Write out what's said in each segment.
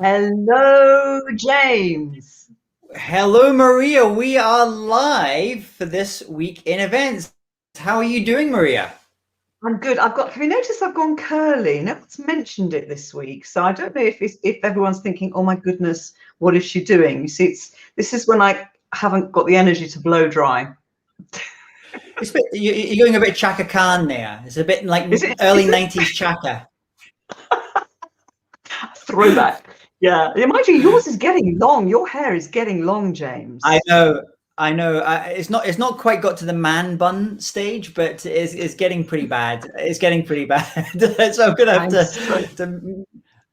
Hello, James. Hello, Maria. We are live for this week in events. How are you doing, Maria? I'm good. Have you noticed I've gone curly? No one's mentioned it this week. So I don't know if everyone's thinking, oh my goodness, what is she doing? You see, this is when I haven't got the energy to blow dry. You're going a bit Chaka Khan there. It's a bit like Is it, early is it 90s Chaka. throwback? Yeah. Mind you, yours is getting long. Your hair is getting long, I James. know, I know. It's not quite got to the man bun stage, but it's getting pretty bad. It's getting pretty bad. So I'm gonna have I'm so to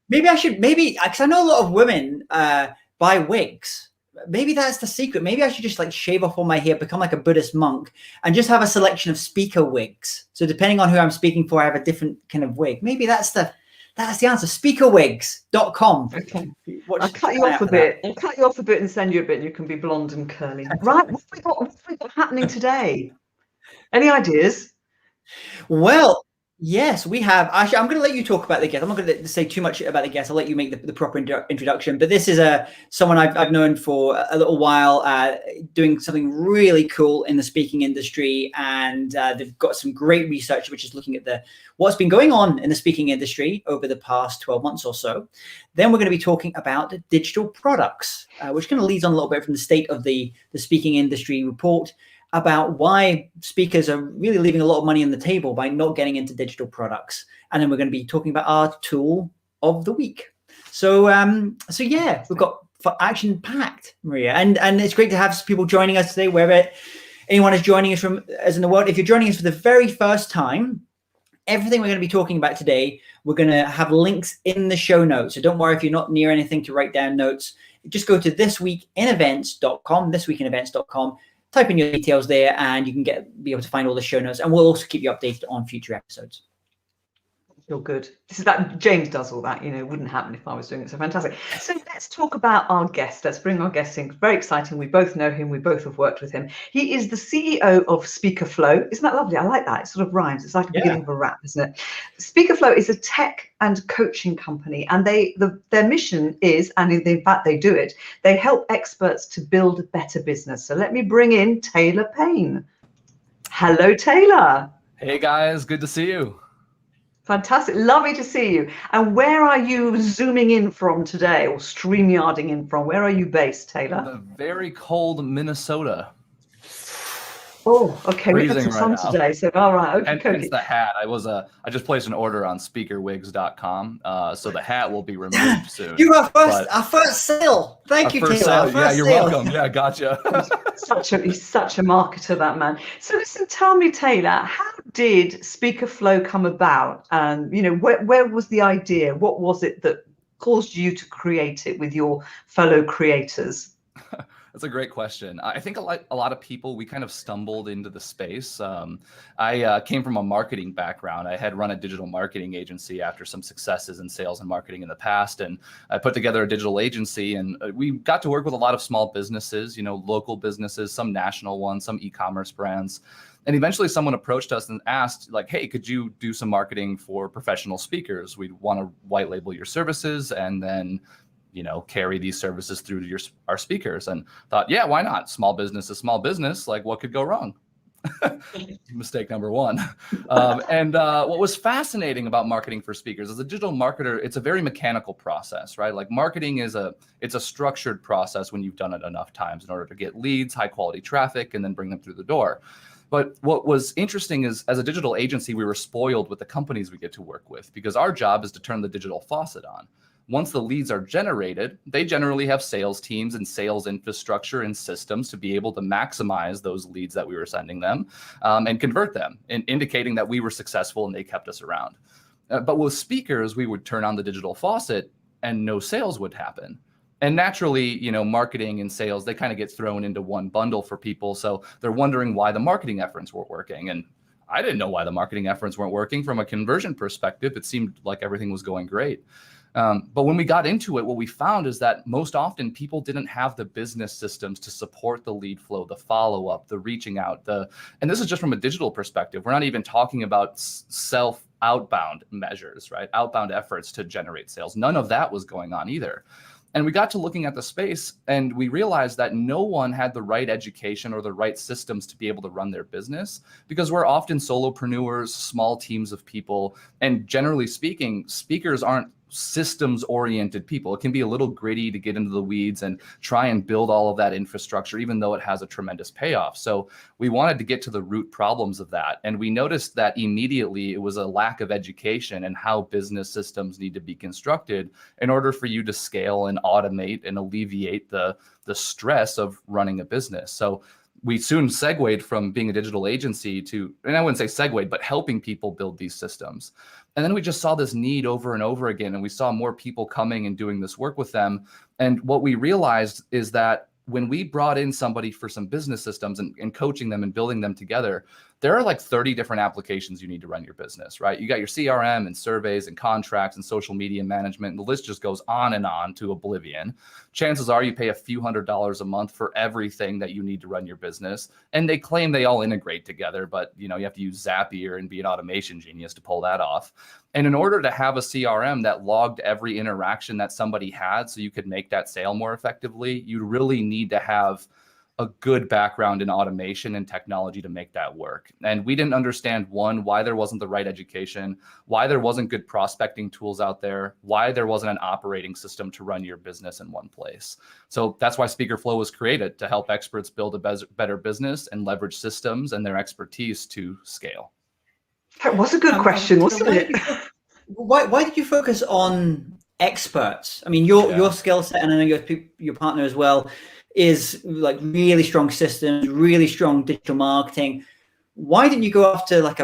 maybe because I know a lot of women buy wigs. Maybe that's the secret. Maybe I should just like shave off all my hair, become like a Buddhist monk, and just have a selection of speaker wigs. So depending on who I'm speaking for, I have a different kind of wig. Maybe that's the answer. Speakerwigs.com. okay. I'll Watch cut you an eye off out a for that. bit. I'll cut you off a bit and send you a bit, and you can be blonde and curly. Right? What have we got happening today? Any ideas? Well, yes, we have. Actually, I'm going to let you talk about the guest. I'm not going to say too much about the guest. I'll let you make the proper introduction. But this is someone I've known for a little while, doing something really cool in the speaking industry, and they've got some great research, which is looking at what's been going on in the speaking industry over the past 12 months or so. Then we're going to be talking about digital products, which kind of leads on a little bit from the state of the speaking industry report about why speakers are really leaving a lot of money on the table by not getting into digital products. And then we're going to be talking about our tool of the week. So yeah, we've got action packed, Maria, and it's great to have people joining us today, wherever anyone is joining us from as in the world. If you're joining us for the very first time, everything we're going to be talking about today, we're going to have links in the show notes. So don't worry if you're not near anything to write down notes. Just go to thisweekinevents.com, type in your details there, and you can be able to find all the show notes, and we'll also keep you updated on future episodes. Feel good. This is that James does all that, it wouldn't happen if I was doing it. So fantastic. So let's talk about our guest. Let's bring our guest in. Very exciting. We both know him. We both have worked with him. He is the CEO of SpeakerFlow. Isn't that lovely? I like that. It sort of rhymes. It's like the beginning of a rap, isn't it? SpeakerFlow is a tech and coaching company, and their mission is, and in fact they do it, they help experts to build a better business. So let me bring in Taylorr Payne. Hello, Taylorr. Hey guys, good to see you. Fantastic. Lovely to see you. And where are you zooming in from today, or StreamYarding in from? Where are you based, Taylorr? The very cold Minnesota. Oh, okay. We had Freezing some right sun now. today, so all right. Okay, And hence the hat. I just placed an order on SpeakerWigs.com, so the hat will be removed soon. You're our first sale. Thank you, Taylorr. Yeah, you're welcome. Yeah, gotcha. He's such a marketer, that man. So listen, tell me, Taylorr, how did SpeakerFlow come about? And where was the idea? What was it that caused you to create it with your fellow creators? That's a great question. I think a lot of people, we kind of stumbled into the space. I came from a marketing background. I had run a digital marketing agency after some successes in sales and marketing in the past. And I put together a digital agency, and we got to work with a lot of small businesses, local businesses, some national ones, some e-commerce brands. And eventually someone approached us and asked, like, hey, could you do some marketing for professional speakers? We'd want to white label your services and then carry these services through to our speakers. And thought, yeah, why not? Small business is small business. Like, what could go wrong? Mistake number one. And what was fascinating about marketing for speakers as a digital marketer, it's a very mechanical process, right? Like marketing it's a structured process when you've done it enough times in order to get leads, high quality traffic, and then bring them through the door. But what was interesting is, as a digital agency, we were spoiled with the companies we get to work with, because our job is to turn the digital faucet on. Once the leads are generated, they generally have sales teams and sales infrastructure and systems to be able to maximize those leads that we were sending them, and convert them, and indicating that we were successful and they kept us around. But with speakers, we would turn on the digital faucet and no sales would happen. And naturally, marketing and sales, they kind of get thrown into one bundle for people. So they're wondering why the marketing efforts weren't working. And I didn't know why the marketing efforts weren't working. From a conversion perspective, it seemed like everything was going great. But when we got into it, what we found is that most often people didn't have the business systems to support the lead flow, the follow-up, the reaching out, and this is just from a digital perspective. We're not even talking about outbound measures, right? Outbound efforts to generate sales. None of that was going on either. And we got to looking at the space and we realized that no one had the right education or the right systems to be able to run their business, because we're often solopreneurs, small teams of people. And generally speaking, speakers aren't systems oriented people. It can be a little gritty to get into the weeds and try and build all of that infrastructure, even though it has a tremendous payoff. So we wanted to get to the root problems of that. And we noticed that immediately it was a lack of education and how business systems need to be constructed in order for you to scale and automate and alleviate the stress of running a business. So we soon segued from being a digital agency to, and I wouldn't say segued, but helping people build these systems. And then we just saw this need over and over again, and we saw more people coming and doing this work with them. And what we realized is that when we brought in somebody for some business systems and coaching them and building them together, there are like 30 different applications you need to run your business, right? You got your CRM and surveys and contracts and social media management, and the list just goes on and on to oblivion. Chances are you pay a few $100s a month for everything that you need to run your business. And they claim they all integrate together, but you have to use Zapier and be an automation genius to pull that off. And in order to have a CRM that logged every interaction that somebody had so you could make that sale more effectively, you really need to have a good background in automation and technology to make that work. And we didn't understand, one, why there wasn't the right education, why there wasn't good prospecting tools out there, why there wasn't an operating system to run your business in one place. So that's why SpeakerFlow was created, to help experts build a better business and leverage systems and their expertise to scale. That was a good question, wasn't it? Why did you focus on experts? I mean, your skill set, and I know your partner as well, is like really strong systems, really strong digital marketing. Why didn't you go after like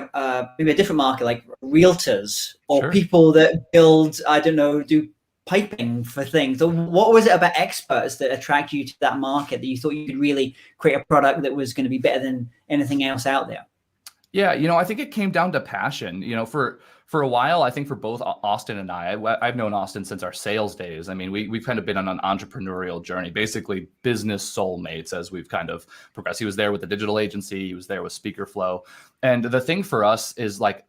maybe a different market, like realtors or people that build, I don't know, do piping for things? So what was it about experts that attracted you to that market, that you thought you could really create a product that was going to be better than anything else out there? Yeah, I think it came down to passion. For a while, I think for both Austin and I've known Austin since our sales days. I mean, we've kind of been on an entrepreneurial journey, basically business soulmates as we've kind of progressed. He was there with the digital agency, he was there with SpeakerFlow. And the thing for us is, like,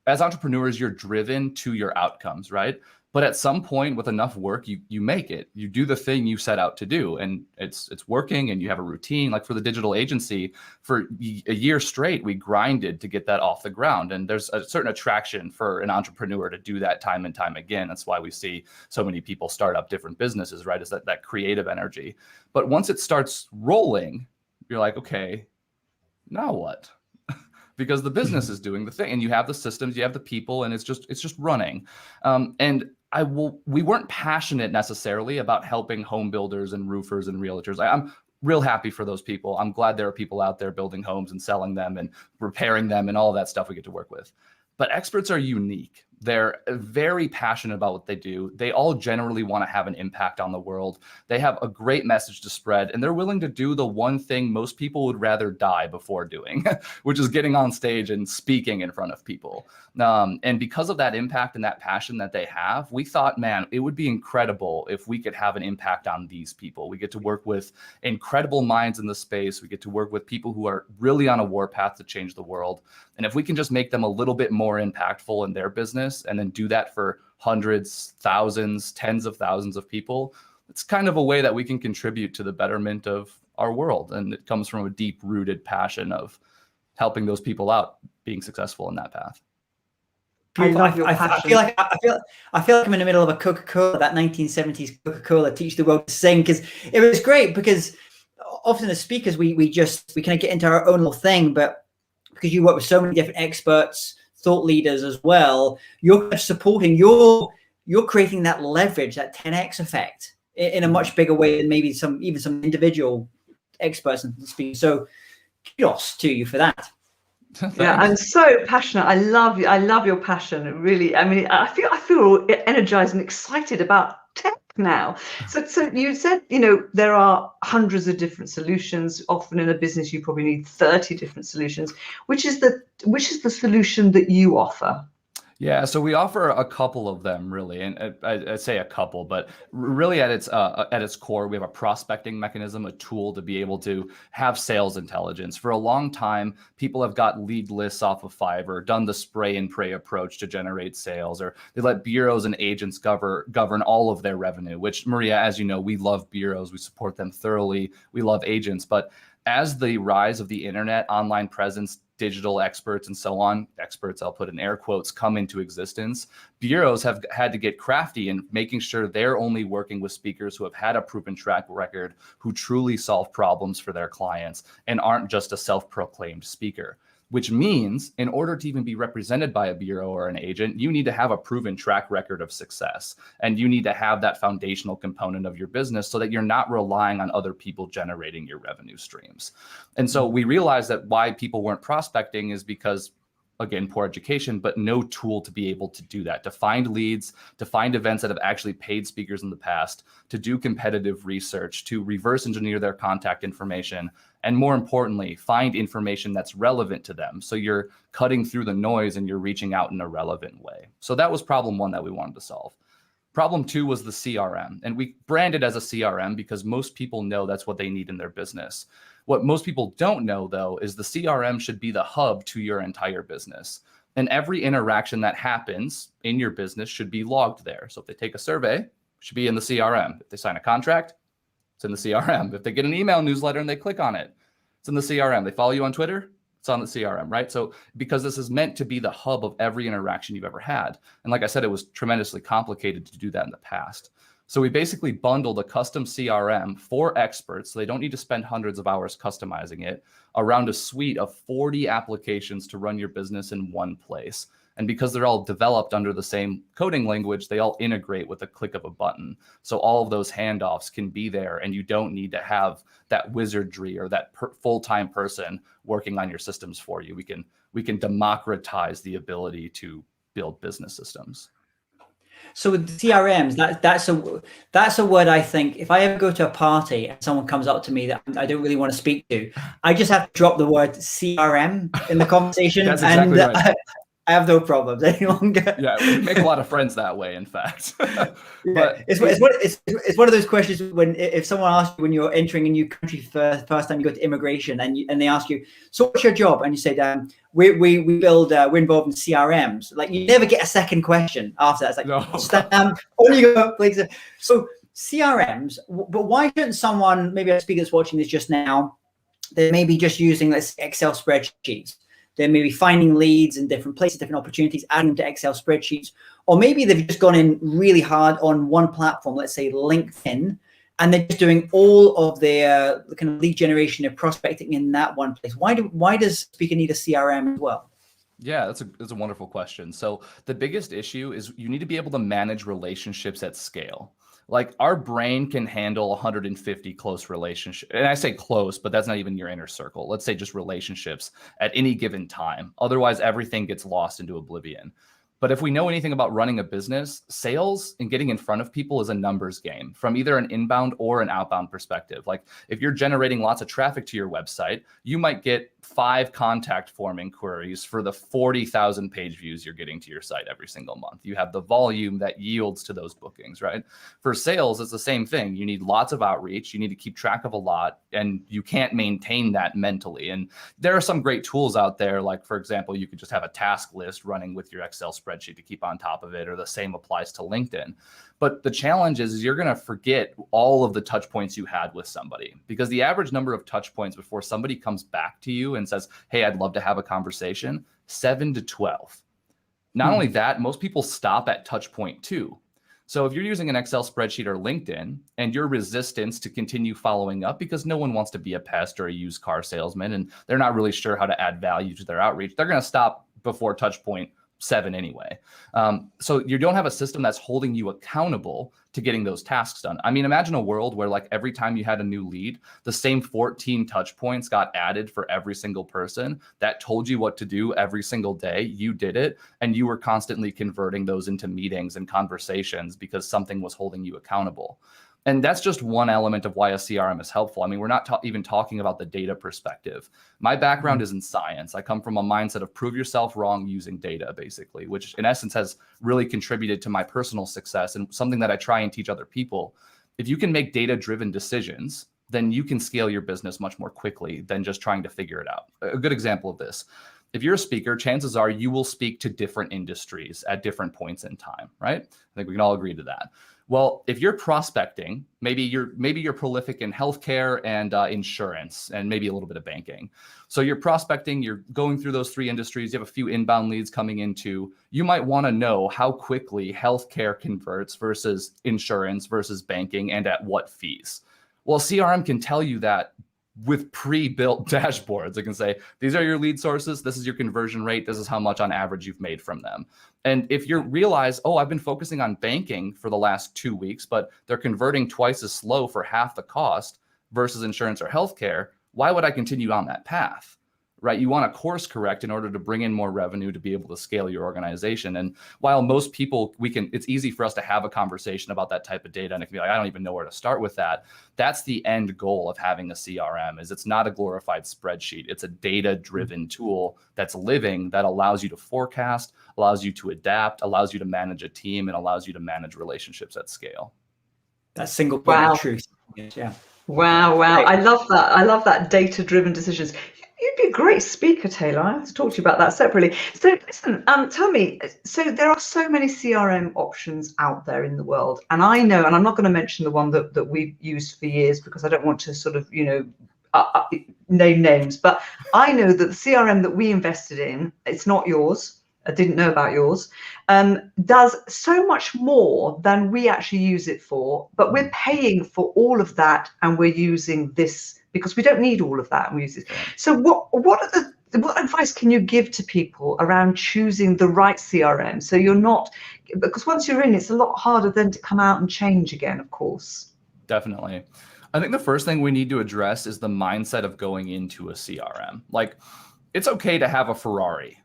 as entrepreneurs, you're driven to your outcomes, right? But at some point, with enough work, you make it. You do the thing you set out to do, and it's working, and you have a routine. Like for the digital agency, for a year straight, we grinded to get that off the ground. And there's a certain attraction for an entrepreneur to do that time and time again. That's why we see so many people start up different businesses, right? Is that creative energy. But once it starts rolling, you're like, okay, now what? Because the business is doing the thing, and you have the systems, you have the people, and it's just running. We weren't passionate necessarily about helping home builders and roofers and realtors. I'm real happy for those people. I'm glad there are people out there building homes and selling them and repairing them and all of that stuff we get to work with. But experts are unique. They're very passionate about what they do. They all generally want to have an impact on the world. They have a great message to spread, and they're willing to do the one thing most people would rather die before doing, which is getting on stage and speaking in front of people. And because of that impact and that passion that they have, we thought, man, it would be incredible if we could have an impact on these people. We get to work with incredible minds in the space. We get to work with people who are really on a warpath to change the world. And if we can just make them a little bit more impactful in their business, and then do that for hundreds, thousands, tens of thousands of people, it's kind of a way that we can contribute to the betterment of our world. And it comes from a deep-rooted passion of helping those people out, being successful in that path. I love your passion. I feel like I'm in the middle of a Coca-Cola, that 1970s Coca-Cola Teach the World to Sing, because it was great. Because often as speakers, we kind of get into our own little thing, but because you work with so many different experts, thought leaders as well, you're supporting, you're creating that leverage, that 10x effect in a much bigger way than maybe some individual experts and speakers. So kudos to you for that. Yeah, I'm so passionate. I love your passion. Really, I mean, I feel energized and excited about tech now. So you said, there are hundreds of different solutions. Often in a business, you probably need 30 different solutions. Which is the solution that you offer? Yeah, so we offer a couple of them really, and I say a couple, but really at its core, we have a prospecting mechanism, a tool to be able to have sales intelligence. For a long time, people have got lead lists off of Fiverr, done the spray and pray approach to generate sales, or they let bureaus and agents govern all of their revenue. Which, Maria, as you know, we love bureaus, we support them thoroughly, we love agents, but as the rise of the internet, online presence, digital experts, and so on, experts, I'll put in air quotes, come into existence, bureaus have had to get crafty in making sure they're only working with speakers who have had a proven track record, who truly solve problems for their clients and aren't just a self-proclaimed speaker. Which means in order to even be represented by a bureau or an agent, you need to have a proven track record of success. And you need to have that foundational component of your business so that you're not relying on other people generating your revenue streams. And so we realized that why people weren't prospecting is because, again, poor education, but no tool to be able to do that, to find leads, to find events that have actually paid speakers in the past, to do competitive research, to reverse engineer their contact information, and more importantly, find information that's relevant to them. So you're cutting through the noise and you're reaching out in a relevant way. So that was problem one that we wanted to solve. Problem two was the CRM, and we branded as a CRM because most people know that's what they need in their business. What most people don't know, though, is the CRM should be the hub to your entire business. And every interaction that happens in your business should be logged there. So if they take a survey, it should be in the CRM. If they sign a contract, it's in the CRM. If they get an email newsletter and they click on it, it's in the CRM. They follow you on Twitter, it's on the CRM, right? So because this is meant to be the hub of every interaction you've ever had. And like I said, it was tremendously complicated to do that in the past. So we basically bundled a custom CRM for experts, so they don't need to spend hundreds of hours customizing it, around a suite of 40 applications to run your business in one place. And because they're all developed under the same coding language, they all integrate with a click of a button. So all of those handoffs can be there, and you don't need to have that wizardry or that full-time person working on your systems for you. We can democratize the ability to build business systems. So with CRMs, that's a word I think if I ever go to a party and someone comes up to me that I don't really want to speak to, I just have to drop the word CRM in the conversation. That's exactly and right. I have no problems any longer. Yeah, we make a lot of friends that way, in fact. But it's one of those questions when if someone asks you when you're entering a new country for the first time you go to immigration and they ask you, so what's your job? And you say, we build, we're involved in CRMs. Like you never get a second question after that. It's like, no. on you go. Like, so CRMs, but why shouldn't someone, maybe a speaker that's watching this just now, they may be just using let's say, Excel spreadsheets. They may be finding leads in different places, different opportunities, adding to Excel spreadsheets. Or maybe they've just gone in really hard on one platform, let's say LinkedIn, and they're just doing all of their kind of lead generation and prospecting in that one place. Why does speaker need a CRM as well? Yeah, that's a wonderful question. So the biggest issue is you need to be able to manage relationships at scale. Like our brain can handle 150 close relationships. And I say close, but that's not even your inner circle. Let's say just relationships at any given time. Otherwise, everything gets lost into oblivion. But if we know anything about running a business, sales and getting in front of people is a numbers game from either an inbound or an outbound perspective. Like if you're generating lots of traffic to your website, you might get 5 contact form inquiries for the 40,000 page views you're getting to your site every single month. You have the volume that yields to those bookings, right? For sales, it's the same thing. You need lots of outreach. You need to keep track of a lot, and you can't maintain that mentally. And there are some great tools out there. Like, for example, you could just have a task list running with your Excel spreadsheet to keep on top of it, or the same applies to LinkedIn. But the challenge is you're going to forget all of the touch points you had with somebody, because the average number of touch points before somebody comes back to you and says, hey, I'd love to have a conversation, 7 to 12. Not only that, most people stop at touch point 2. So if you're using an Excel spreadsheet or LinkedIn and your resistance to continue following up because no one wants to be a pest or a used car salesman and they're not really sure how to add value to their outreach, they're going to stop before touch point 7 anyway. So you don't have a system that's holding you accountable to getting those tasks done. I mean, imagine a world where like every time you had a new lead, the same 14 touch points got added for every single person that told you what to do every single day. You did it, and you were constantly converting those into meetings and conversations because something was holding you accountable. And that's just one element of why a CRM is helpful. I mean, we're not even talking about the data perspective. My background is in science. I come from a mindset of prove yourself wrong using data, basically, which in essence has really contributed to my personal success and something that I try and teach other people. If you can make data-driven decisions, then you can scale your business much more quickly than just trying to figure it out. A good example of this: if you're a speaker, chances are you will speak to different industries at different points in time, right? I think we can all agree to that. Well, if you're prospecting, maybe you're prolific in healthcare and insurance and maybe a little bit of banking. So you're prospecting, you're going through those three industries, you have a few inbound leads coming into, you might want to know how quickly healthcare converts versus insurance versus banking and at what fees. Well, CRM can tell you that with pre-built dashboards. It can say, these are your lead sources, this is your conversion rate, this is how much on average you've made from them. And if you realize, oh, I've been focusing on banking for the last 2 weeks, but they're converting twice as slow for half the cost versus insurance or healthcare, why would I continue on that path? Right? You want to course correct in order to bring in more revenue to be able to scale your organization. And while most people, it's easy for us to have a conversation about that type of data. And it can be like, I don't even know where to start with that. That's the end goal of having a CRM. Is it's not a glorified spreadsheet. It's a data-driven tool that's living, that allows you to forecast, allows you to adapt, allows you to manage a team, and allows you to manage relationships at scale. That single point of truth. Yeah. Wow. Great. I love that. I love that data-driven decisions. You'd be a great speaker, Taylor. I have to talk to you about that separately. So listen, tell me, so there are so many CRM options out there in the world. And I know, and I'm not going to mention the one that we've used for years because I don't want to sort of, name names, but I know that the CRM that we invested in, it's not yours. I didn't know about yours, does so much more than we actually use it for, but we're paying for all of that and we're using this because we don't need all of that and we use it. So what advice can you give to people around choosing the right CRM? So you're not, because once you're in, it's a lot harder then to come out and change again, of course. Definitely. I think the first thing we need to address is the mindset of going into a CRM. Like, it's okay to have a Ferrari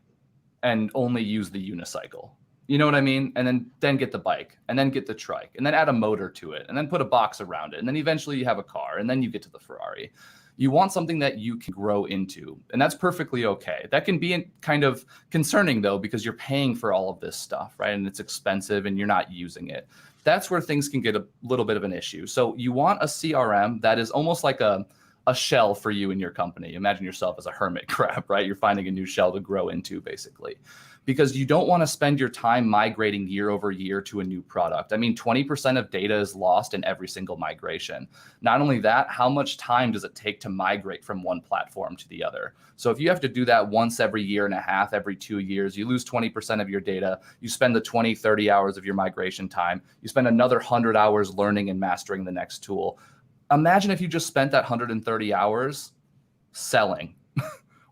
and only use the unicycle. You know what I mean? And then get the bike, and then get the trike, and then add a motor to it, and then put a box around it. And then eventually you have a car, and then you get to the Ferrari. You want something that you can grow into, and that's perfectly okay. That can be kind of concerning though, because you're paying for all of this stuff, right? And it's expensive and you're not using it. That's where things can get a little bit of an issue. So you want a CRM that is almost like a shell for you and your company. Imagine yourself as a hermit crab, right? You're finding a new shell to grow into, basically, because you don't want to spend your time migrating year over year to a new product. I mean, 20% of data is lost in every single migration. Not only that, how much time does it take to migrate from one platform to the other? So if you have to do that once every year and a half, every 2 years, you lose 20% of your data. You spend the 20, 30 hours of your migration time. You spend another 100 hours learning and mastering the next tool. Imagine if you just spent that 130 hours selling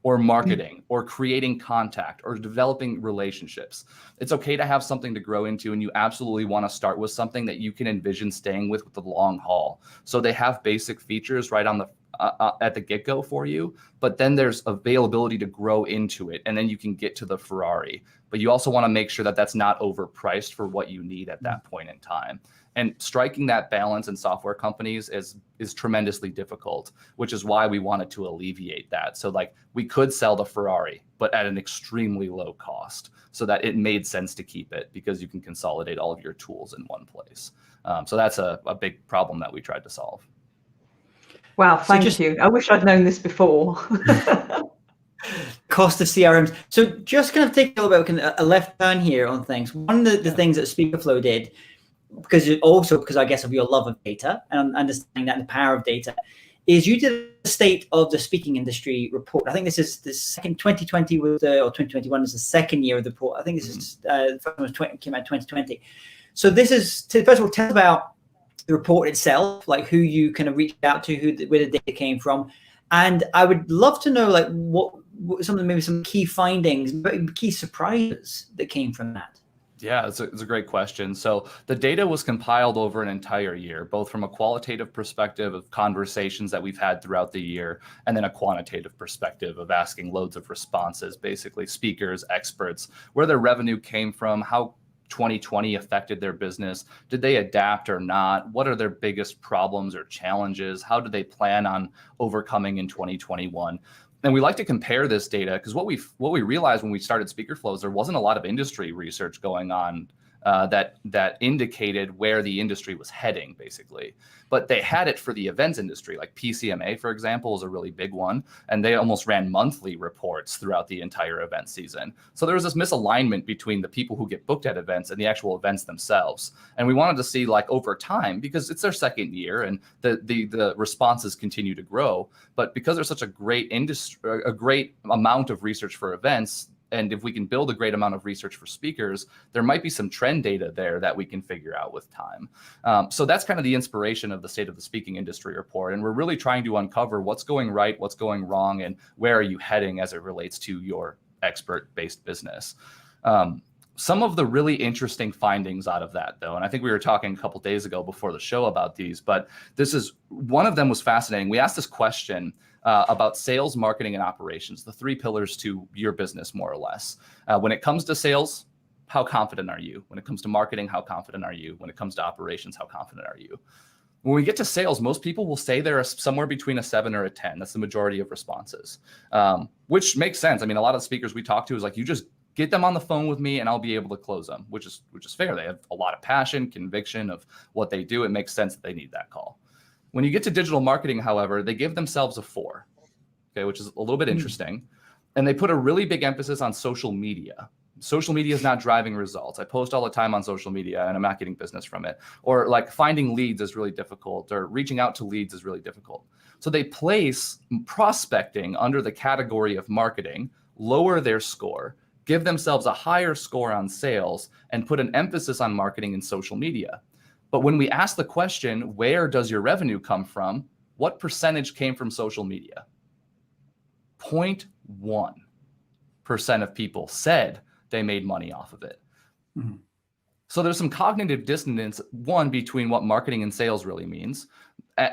or marketing or creating contact or developing relationships. It's okay to have something to grow into, and you absolutely want to start with something that you can envision staying with the long haul. So they have basic features right on the at the get-go for you, but then there's availability to grow into it, and then you can get to the Ferrari. But you also want to make sure that that's not overpriced for what you need at that point in time. And striking that balance in software companies is tremendously difficult, which is why we wanted to alleviate that. So like, we could sell the Ferrari, but at an extremely low cost, so that it made sense to keep it, because you can consolidate all of your tools in one place. So that's a big problem that we tried to solve. Wow, thank you. I wish I'd known this before. Cost of CRMs. So just kind of take a little bit of a left turn here on things. One of the things that SpeakerFlow did, because I guess of your love of data and understanding that and the power of data, is you did a state of the speaking industry report. I think this is the second. 2020 or 2021 is the second year of the report. I think this is the first one came out 2020. So this is, first of all, tell us about the report itself, like who you kind of reached out to, where the data came from. And I would love to know, like, what maybe some key findings, key surprises that came from that. Yeah, it's a great question. So the data was compiled over an entire year, both from a qualitative perspective of conversations that we've had throughout the year, and then a quantitative perspective of asking loads of responses, basically speakers, experts, where their revenue came from, how 2020 affected their business? Did they adapt or not? What are their biggest problems or challenges? How do they plan on overcoming in 2021? And we like to compare this data because what we realized when we started SpeakerFlow is there wasn't a lot of industry research going on that indicated where the industry was heading, basically. But they had it for the events industry, like PCMA, for example, is a really big one. And they almost ran monthly reports throughout the entire event season. So there was this misalignment between the people who get booked at events and the actual events themselves. And we wanted to see, like, over time, because it's their second year and the responses continue to grow. But because there's such a great industry, a great amount of research for events, and if we can build a great amount of research for speakers, there might be some trend data there that we can figure out with time. So that's kind of the inspiration of the State of the Speaking Industry report. And we're really trying to uncover what's going right, what's going wrong, and where are you heading as it relates to your expert-based business. Some of the really interesting findings out of that, though, and I think we were talking a couple days ago before the show about these, but one of them was fascinating. We asked this question about sales, marketing, and operations, the three pillars to your business, more or less. When it comes to sales, how confident are you? When it comes to marketing, how confident are you? When it comes to operations, how confident are you? When we get to sales, most people will say they're somewhere between a 7 or a 10. That's the majority of responses, which makes sense. I mean, a lot of the speakers we talk to is like, you just get them on the phone with me and I'll be able to close them, which is fair. They have a lot of passion, conviction of what they do. It makes sense that they need that call. When you get to digital marketing, however, they give themselves a 4, okay, which is a little bit interesting. And they put a really big emphasis on social media. Social media is not driving results. I post all the time on social media and I'm not getting business from it. Or like finding leads is really difficult, or reaching out to leads is really difficult. So they place prospecting under the category of marketing, lower their score, give themselves a higher score on sales, and put an emphasis on marketing and social media. But when we ask the question, where does your revenue come from? What percentage came from social media? 0.1% of people said they made money off of it. Mm-hmm. So there's some cognitive dissonance, one, between what marketing and sales really means.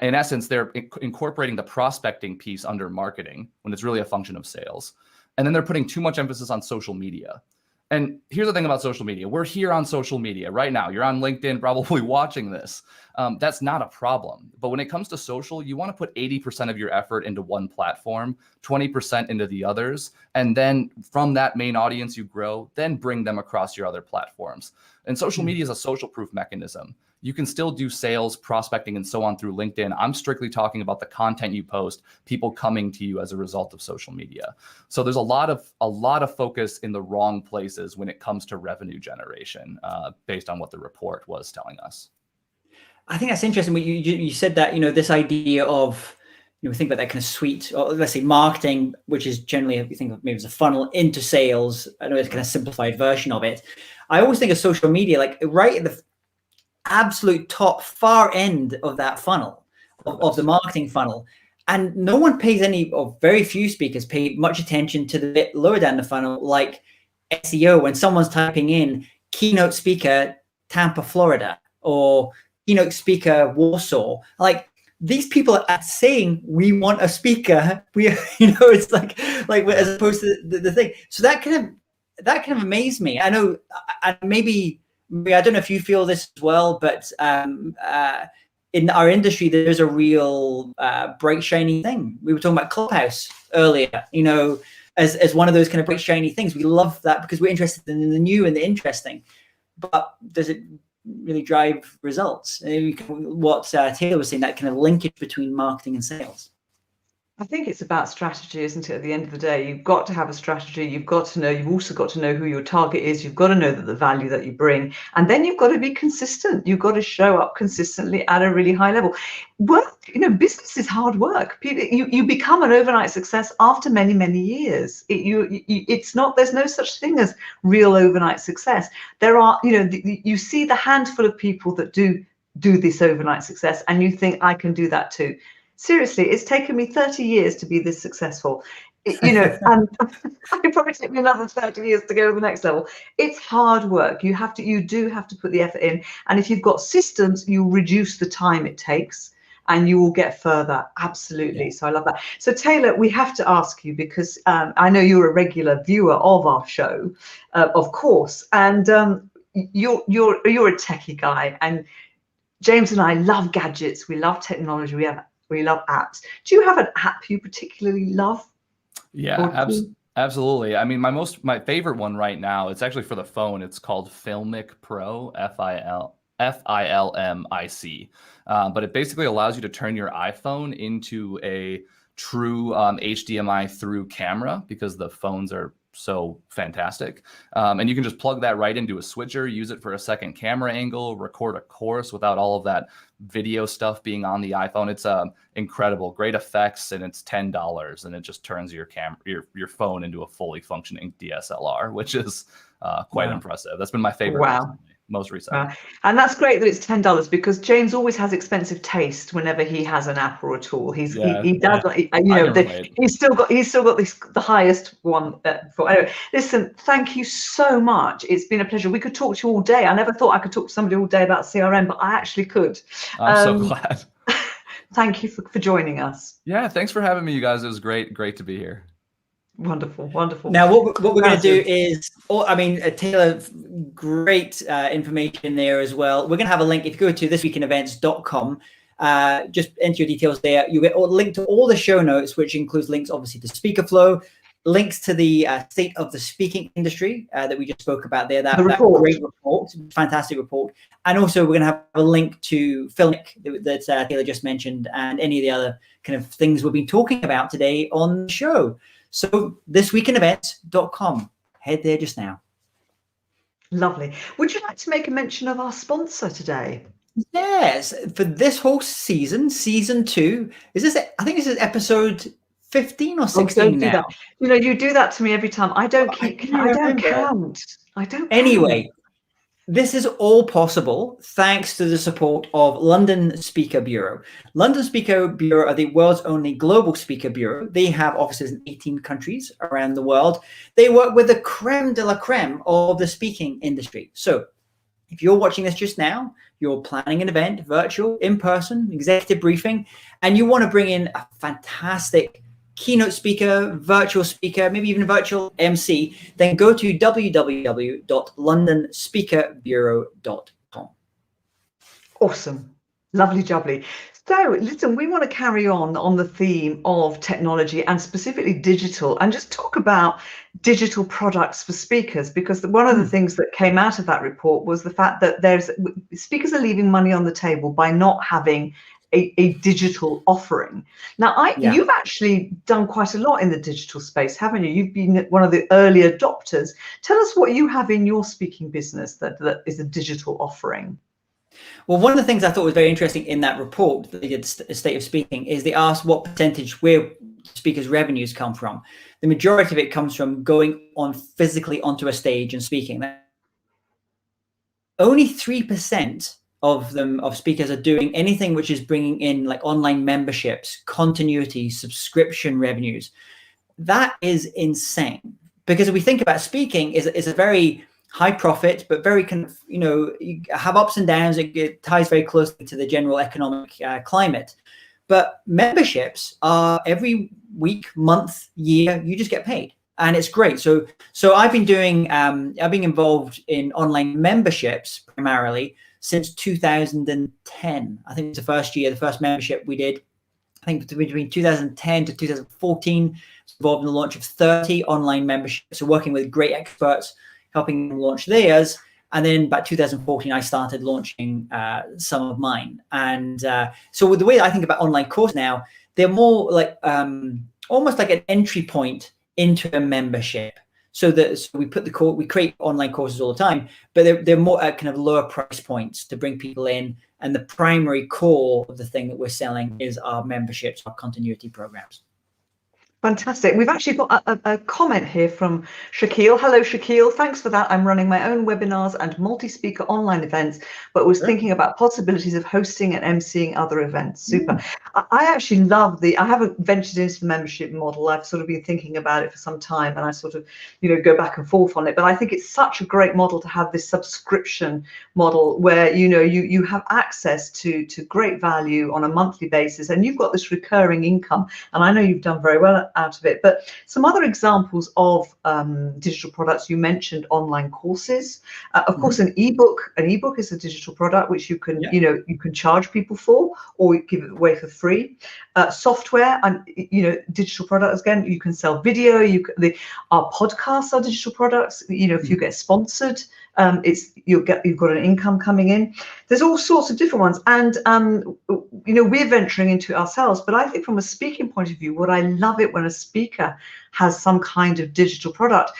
In essence, they're incorporating the prospecting piece under marketing when it's really a function of sales. And then they're putting too much emphasis on social media. And here's the thing about social media. We're here on social media right now. You're on LinkedIn, probably watching this. That's not a problem. But when it comes to social, you want to put 80% of your effort into one platform, 20% into the others. And then from that main audience you grow, then bring them across your other platforms. And social media is a social proof mechanism. You can still do sales, prospecting, and so on through LinkedIn. I'm strictly talking about the content you post, people coming to you as a result of social media. So there's a lot of focus in the wrong places when it comes to revenue generation, based on what the report was telling us. I think that's interesting. You said that, this idea of, we think about that kind of suite, or let's say marketing, which is generally, if you think of maybe as a funnel into sales. I know it's kind of simplified version of it. I always think of social media, like right at the absolute top far end of that funnel, of the marketing funnel. And no one pays or very few speakers pay much attention to the bit lower down the funnel, like SEO, when someone's typing in keynote speaker, Tampa, Florida, or keynote speaker, Warsaw. Like, these people are saying, we want a speaker. It's like as opposed to the thing. So that kind of amazed me. I know, maybe I don't know if you feel this as well, but in our industry, there's a real bright, shiny thing. We were talking about Clubhouse earlier, as one of those kind of bright, shiny things. We love that because we're interested in the new and the interesting. But does it really drive results? What Taylor was saying, that kind of linkage between marketing and sales. I think it's about strategy, isn't it? At the end of the day, you've got to have a strategy. You've also got to know who your target is. You've got to know that the value that you bring, and then you've got to be consistent. You've got to show up consistently at a really high level. Work, business is hard work. You become an overnight success after many, many years. It's not. There's no such thing as real overnight success. There are, you see the handful of people that do this overnight success, and you think, I can do that too. Seriously, it's taken me 30 years to be this successful, and it probably take me another 30 years to go to the next level. It's hard work. You do have to put the effort in. And if you've got systems, you reduce the time it takes and you will get further. Absolutely. Yeah. So I love that. So Taylor, we have to ask you, because I know you're a regular viewer of our show, of course. And you're a techie guy, and James and I love gadgets. We love technology. We love apps. Do you have an app you particularly love? Yeah, absolutely. I mean, my favorite one right now, it's actually for the phone. It's called Filmic Pro, Filmic. But it basically allows you to turn your iPhone into a true HDMI through camera, because the phones are so fantastic. And you can just plug that right into a switcher, use it for a second camera angle, record a course without all of that video stuff being on the iPhone. It's incredible, great effects, and it's $10, and it just turns your phone into a fully functioning DSLR, which is quite impressive. That's been my favorite. Wow. Most recently. And that's great that it's $10, because James always has expensive taste whenever he has an app or a tool. He does, he's still got the highest one for. Anyway, listen, thank you so much. It's been a pleasure. We could talk to you all day. I never thought I could talk to somebody all day about CRM, but I actually could. I'm so glad. Thank you for joining us. Yeah, thanks for having me, you guys. It was great to be here. Wonderful. Now, what we're going to do is, Taylor, great information there as well. We're going to have a link. If you go to thisweekinevents.com, just enter your details there. You get a link to all the show notes, which includes links, obviously, to SpeakerFlow, links to the state of the speaking industry that we just spoke about there. That great report, fantastic report. And also, we're going to have a link to Filmic that Taylor just mentioned, and any of the other kind of things we've been talking about today on the show. So thisweekinevents.com, head there just now. Lovely. Would you like to make a mention of our sponsor today? Yes, for this whole season 2, I think this is episode 15 or 16 now. That. You do that to me every time. I don't count. Anyway, this is all possible thanks to the support of London Speaker Bureau. London Speaker Bureau are the world's only global speaker bureau. They have offices in 18 countries around the world. They work with the creme de la creme of the speaking industry. So if you're watching this just now, you're planning an event, virtual, in-person, executive briefing, and you want to bring in a fantastic keynote speaker, virtual speaker, maybe even virtual MC, then go to www.londonspeakerbureau.com. Awesome. Lovely jubbly. So listen, we want to carry on the theme of technology, and specifically digital, and just talk about digital products for speakers, because one of the things that came out of that report was the fact that speakers are leaving money on the table by not having a digital offering. Now, you've actually done quite a lot in the digital space, haven't you? You've been one of the early adopters. Tell us what you have in your speaking business that is a digital offering. Well, one of the things I thought was very interesting in that report that they did, State of Speaking, is they asked what percentage where speakers' revenues come from. The majority of it comes from going on physically onto a stage and speaking. Only 3% of speakers are doing anything which is bringing in like online memberships, continuity, subscription revenues. That is insane, because if we think about speaking is a very high profit, but very kind of, you have ups and downs. It ties very closely to the general economic climate. But memberships are every week, month, year, you just get paid. And it's great. So I've been involved in online memberships primarily since 2010. I think it's the first membership we did. I think between 2010 to 2014, involved in the launch of 30 online memberships. So working with great experts, helping them launch theirs. And then by 2014, I started launching some of mine. And so with the way I think about online courses now, they're more like almost like an entry point into a membership. So we create online courses all the time, but they're more at kind of lower price points to bring people in. And the primary core of the thing that we're selling is our memberships, our continuity programs. Fantastic. We've actually got a comment here from Shaquille. Hello, Shaquille. Thanks for that. I'm running my own webinars and multi-speaker online events, but was thinking about possibilities of hosting and emceeing other events. Super. I actually love I haven't ventured into the membership model. I've sort of been thinking about it for some time, and I sort of, go back and forth on it. But I think it's such a great model to have this subscription model where, you have access to great value on a monthly basis, and you've got this recurring income. And I know you've done very well out of it. But some other examples of digital products, you mentioned online courses. Of course, an ebook is a digital product which you can, you can charge people for, or give it away for free. Software and, digital products, again, you can sell video. Our podcasts are digital products. If you get sponsored, you've got an income coming in. There's all sorts of different ones, and we're venturing into it ourselves. But I think from a speaking point of view, what I love it when a speaker has some kind of digital product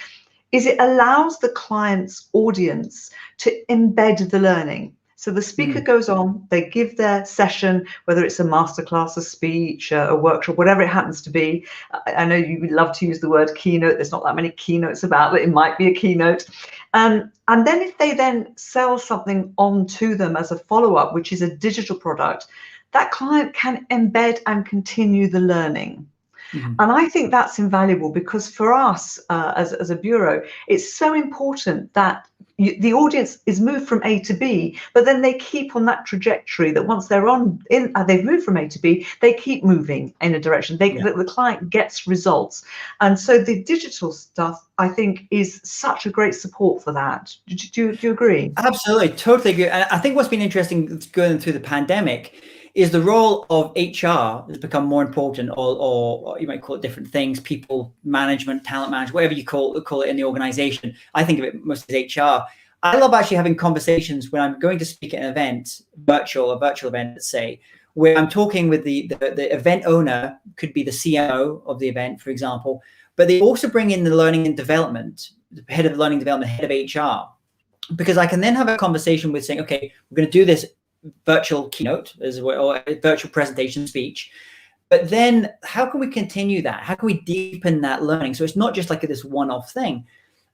is it allows the client's audience to embed the learning. So the speaker goes on, they give their session, whether it's a masterclass, a speech, a workshop, whatever it happens to be. I know you would love to use the word keynote. There's not that many keynotes about, but it might be a keynote. And then if they then sell something on to them as a follow-up, which is a digital product, that client can embed and continue the learning. And I think that's invaluable, because for us as a bureau, it's so important that the audience is moved from A to B, but then they keep on that trajectory, that once they've moved from A to B, they keep moving in a direction. The client gets results. And so the digital stuff, I think, is such a great support for that. Do you agree? Absolutely, totally agree. And I think what's been interesting going through the pandemic is the role of HR has become more important, or you might call it different things, people management, talent management, whatever you call it in the organization. I think of it mostly as HR. I love actually having conversations when I'm going to speak at an event, a virtual event, let's say, where I'm talking with the event owner, could be the CMO of the event, for example, but they also bring in the learning and development, the head of learning and development, head of HR, because I can then have a conversation with saying, okay, we're going to do this virtual keynote or a virtual presentation speech, but then how can we continue that? How can we deepen that learning? So it's not just like this one-off thing.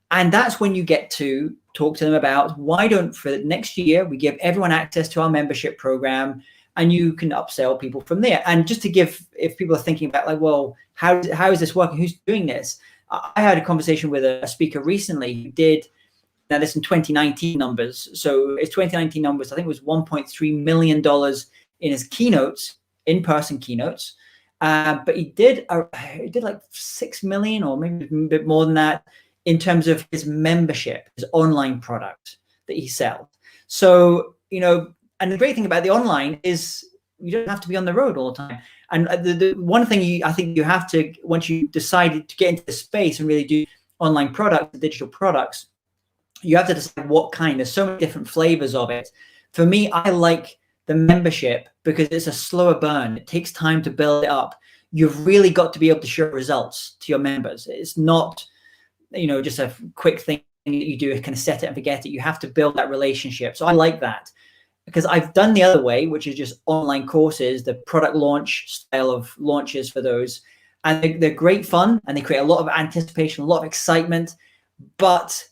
And that's when you get to talk to them about, why don't, for next year, we give everyone access to our membership program, and you can upsell people from there. And just to give, if people are thinking about like, well, how is this working? Who's doing this? I had a conversation with a speaker recently who did, now this in 2019 numbers. So it's 2019 numbers, I think it was $1.3 million in his keynotes, in-person keynotes. But he did like 6 million, or maybe a bit more than that, in terms of his membership, his online product that he sells. So, and the great thing about the online is you don't have to be on the road all the time. And the one thing I think you have to, once you decided to get into the space and really do online products, digital products, you have to decide what kind. There's so many different flavors of it. For me, I like the membership because it's a slower burn. It takes time to build it up. You've really got to be able to show results to your members. It's not, just a quick thing that you do, kind of set it and forget it. You have to build that relationship. So I like that, because I've done the other way, which is just online courses, the product launch style of launches for those. And they're great fun, and they create a lot of anticipation, a lot of excitement, but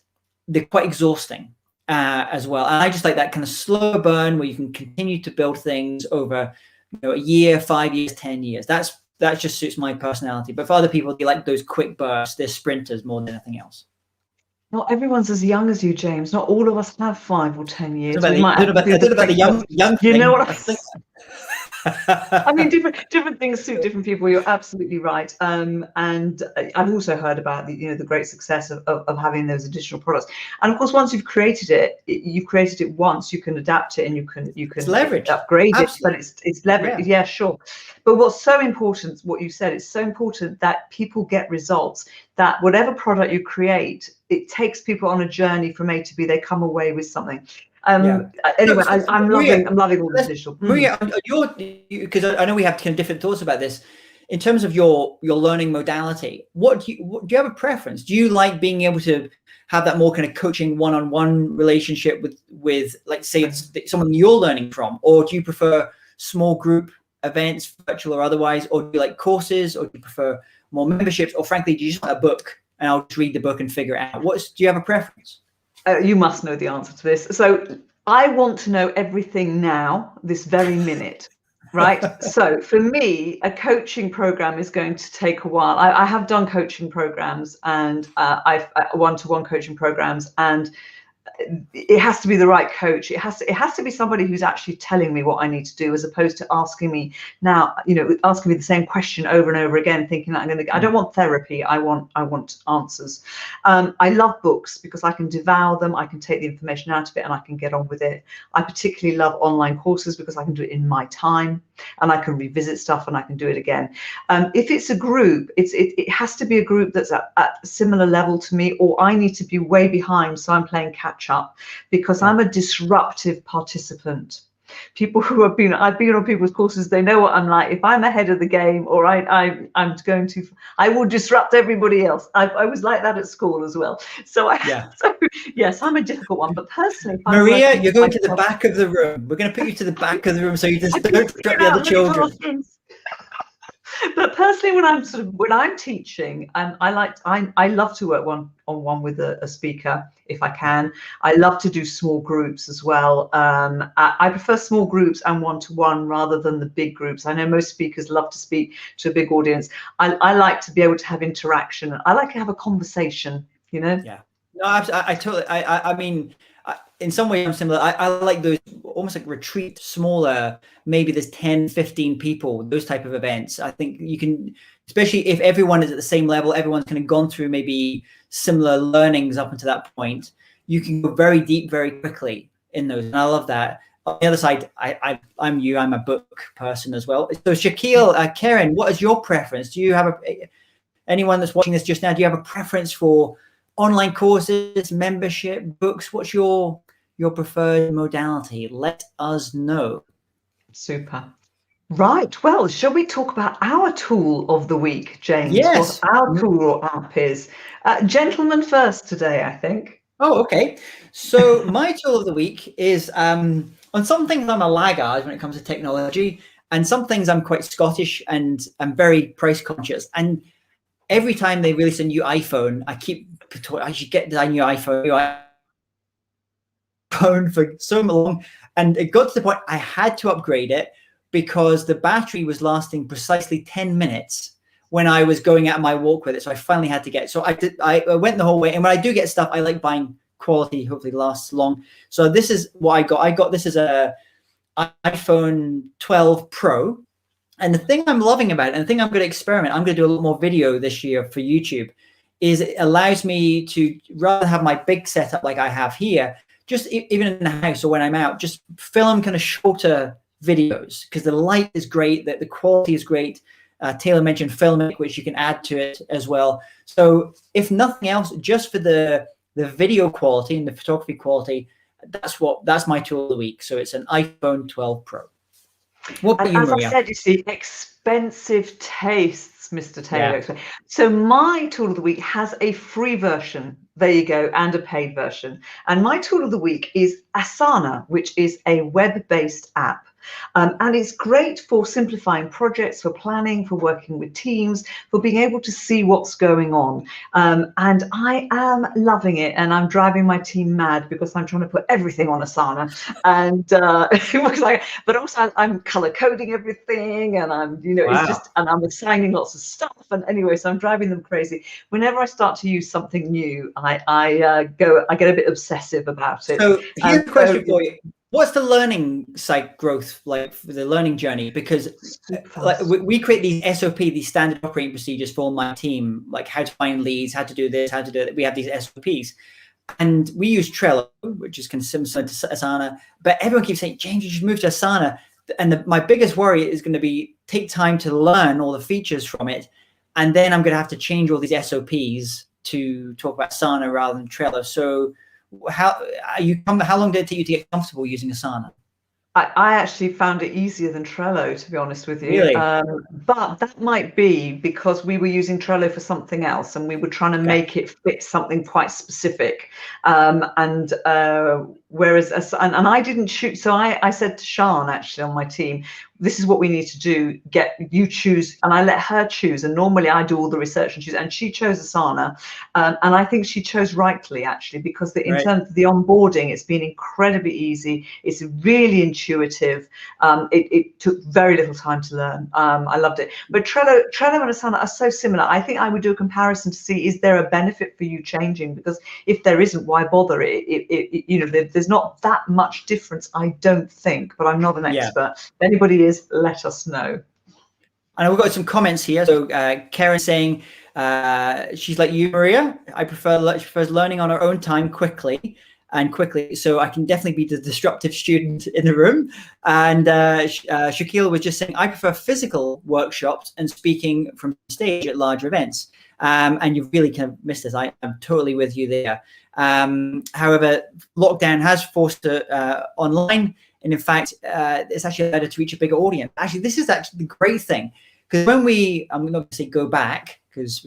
they're quite exhausting as well. And I just like that kind of slow burn where you can continue to build things over a year, 5 years, 10 years. That just suits my personality. But for other people, they like those quick bursts. They're sprinters more than anything else. Not everyone's as young as you, James. Not all of us have 5 or 10 years. I don't know about the young thing. You know what I think? I mean, different things suit different people. You're absolutely right. And I've also heard about the great success of having those additional products. And of course, once you've created it once, you can adapt it and you can leverage, upgrade absolutely. It. But it's leverage. Yeah, sure. But what's so important, what you said, it's so important that people get results. That whatever product you create, it takes people on a journey from A to B. They come away with something. Anyway, I'm loving all the digital. Maria, because I know we have kind of different thoughts about this. In terms of your learning modality, do you have a preference? Do you like being able to have that more kind of coaching one-on-one relationship with like, say, someone you're learning from, or do you prefer small group events, virtual or otherwise, or do you like courses, or do you prefer more memberships, or frankly, do you just want a book and I'll just read the book and figure it out? Do you have a preference? You must know the answer to this. So I want to know everything now, this very minute, right? So for me, a coaching program is going to take a while. I have done coaching programs, and I've one-to-one coaching programs, and it has to be the right coach. It has to be somebody who's actually telling me what I need to do, as opposed to asking me asking me the same question over and over again, thinking that I don't want therapy. I want answers. I love books because I can devour them. I can take the information out of it and I can get on with it. I particularly love online courses because I can do it in my time and I can revisit stuff and I can do it again. If it's a group, it has to be a group that's at a similar level to me, or I need to be way behind, so I'm playing catch up, because I'm a disruptive participant. People who I've been on people's courses, they know what I'm like. If I'm ahead of the game, or I will disrupt everybody else. I was like that at school as well. So yes, I'm a difficult one. But personally, Maria, you're going to the back of the room. We're going to put you to the back of the room so you just don't disrupt the other children. But personally, when I'm teaching, I love to work one-on-one with a speaker if I can. I love to do small groups as well. I prefer small groups and one-to-one rather than the big groups. I know most speakers love to speak to a big audience. I like to be able to have interaction. I like to have a conversation. Yeah. No, I totally. I mean, in some ways I'm similar. I like those almost like retreat, smaller, maybe there's 10, 15 people, those type of events. I think you can, especially if everyone is at the same level, everyone's kind of gone through maybe similar learnings up until that point, you can go very deep very quickly in those. And I love that. On the other side, I'm a book person as well. So Shaquille, Karen, what is your preference? Do you have anyone that's watching this just now, do you have a preference for online courses, membership, books? What's your preferred modality? Let us know. Super. Right. Well, shall we talk about our tool of the week, James? Yes. What our tool or app is. Gentlemen first today, I think. Oh, okay. So my tool of the week is on some things I'm a laggard when it comes to technology, and some things I'm quite Scottish and I'm very price conscious. And every time they release a new iPhone, I should get the new iPhone for so long. And it got to the point I had to upgrade it because the battery was lasting precisely 10 minutes when I was going out on my walk with it. So I finally had to get it. So I went the whole way. And when I do get stuff, I like buying quality, hopefully lasts long. So this is what I got. I got this as a iPhone 12 Pro. And the thing I'm loving about it, and the thing I'm going to experiment, I'm going to do a lot more video this year for YouTube, is it allows me to, rather than have my big setup like I have here, just even in the house or when I'm out, just film kind of shorter videos because the light is great, that the quality is great. Taylor mentioned Filmic, which you can add to it as well. So if nothing else, just for the video quality and the photography quality, that's my tool of the week. So it's an iPhone 12 Pro. What about you, Maria? As I said, you see, expensive tastes, Mr. Taylor. Yeah. So my tool of the week has a free version, there you go, and a paid version. And my tool of the week is Asana, which is a web-based app. And it's great for simplifying projects, for planning, for working with teams, for being able to see what's going on. And I am loving it, and I'm driving my team mad because I'm trying to put everything on Asana. And it was like, but also I'm color coding everything, and I'm, it's just, and I'm assigning lots of stuff. And anyway, so I'm driving them crazy. Whenever I start to use something new, I get a bit obsessive about it. So here's a question for you. What's the learning site growth like for the learning journey? Because like, we create these SOP, these standard operating procedures for my team, like how to find leads, how to do this, how to do it. We have these SOPs. And we use Trello, which is kind of similar to Asana. But everyone keeps saying, James, you should move to Asana. And my biggest worry is going to be take time to learn all the features from it. And then I'm going to have to change all these SOPs to talk about Asana rather than Trello. So how long did it take you to get comfortable using Asana? I actually found it easier than Trello, to be honest with you. Really? But that might be because we were using Trello for something else and we were trying to make it fit something quite specific. Whereas, and I didn't shoot. So I said to Sean, actually, on my team, this is what we need to do, you choose, and I let her choose, and normally I do all the research and choose, and she chose Asana, and I think she chose rightly, actually, because in terms of the onboarding, it's been incredibly easy, it's really intuitive, it took very little time to learn. I loved it. But Trello and Asana are so similar. I think I would do a comparison to see, is there a benefit for you changing? Because if there isn't, why bother? There's not that much difference, I don't think, but I'm not an expert. If anybody is, let us know. And we've got some comments here. So Karen saying she's like you, Maria. She prefers learning on her own time quickly. So I can definitely be the disruptive student in the room. And Shaquille was just saying, I prefer physical workshops and speaking from stage at larger events. And you've really kind of missed this. I'm totally with you there. However, lockdown has forced online. And in fact, it's actually better to reach a bigger audience. Actually, this is actually the great thing. Because when I'm not going to say go back, because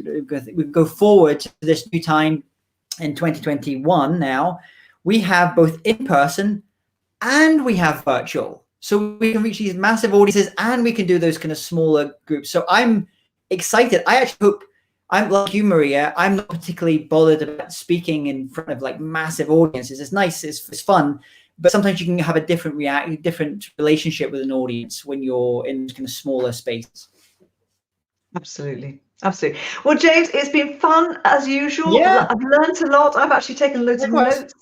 we go forward to this new time in 2021 now, we have both in person and we have virtual. So we can reach these massive audiences and we can do those kind of smaller groups. So I'm excited. I actually hope, I'm like you, Maria, I'm not particularly bothered about speaking in front of like massive audiences. It's nice, it's fun. But sometimes you can have a different relationship with an audience when you're in kind of smaller spaces. Absolutely. Absolutely. Well, James, it's been fun as usual. Yeah. I've learned a lot. I've actually taken loads of notes.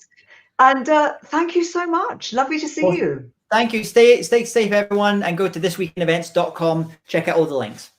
And thank you so much. Lovely to see you. Thank you. Stay safe, everyone, and go to thisweekinevents.com. Check out all the links.